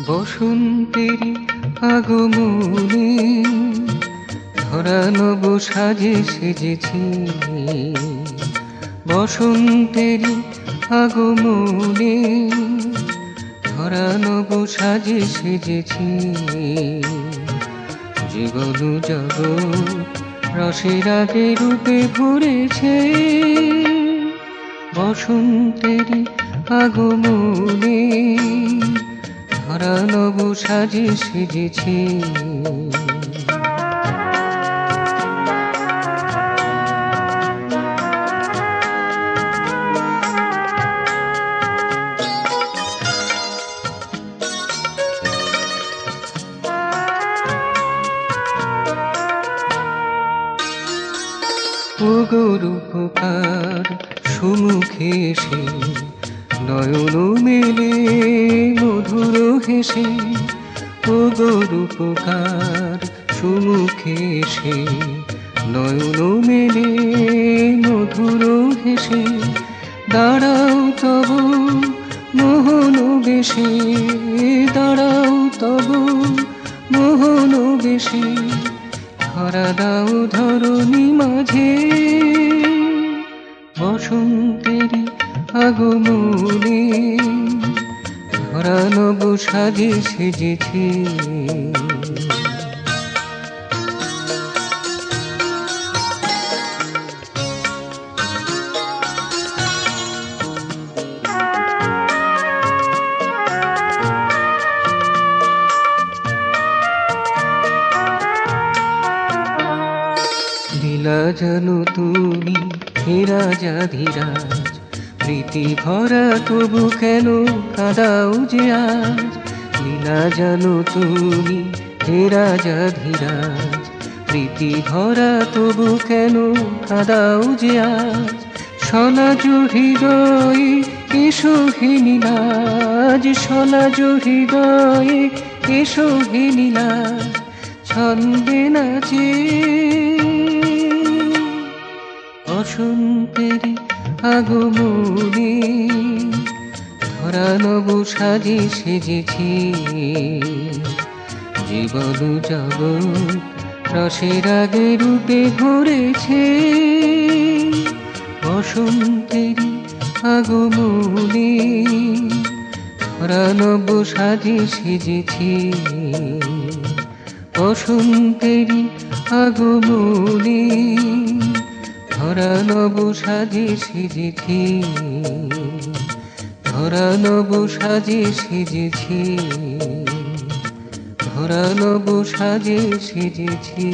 বসন্তেরই আগমনে ধরা নব সাজে সেজেছি। বসন্তেরই আগমনে ধরা নব সাজে সেজেছি। জীবন জগৎ রসের আগে রূপে ভরেছে। বসন্তেরই আগমনে ধরা নব সাজে সেজেছি। ওগো রূপকার সুমুখে এসে নয়ন মেলে মধুর হেসে। ওগো রূপকার সুমুখে এসে নয়ন মেলে মধুর হেসে। দাঁড়াও তব মোহন বেশে, দাঁড়াও তব মোহন বেশে। ধরা দাও ধরণী মাঝে। বসন্তেরই আগমনে ধরা নব সাজে সেজেছি। লীলা জানো তুমি হে রাজা ধীরাজ, প্রীতি ভরা তবু কেন কাঁদাও যে আজ। লীলা জানো তুমি হে রাজা ধীরাজ, প্রীতি ভরা তবু কেন কাঁদাও যে আজ। সলাজ হৃদয়ে এসো হে নীলাজ, সলাজ হৃদয়ে এসো হে নীলাজ। ছন্দে নাচে বসন্তেরই আগমনে ধরা নব সাজে সেজেছি। জীবন জগৎ রসের আগে রূপে ভরেছে। বসন্তেরই আগমনে ধরা নব সাজে সেজেছি। বসন্তেরই আগমনে ধরা নব সাজে সেজেছি। ধরা নব সাজে সেজেছি। ধরা নব সাজে সেজেছি।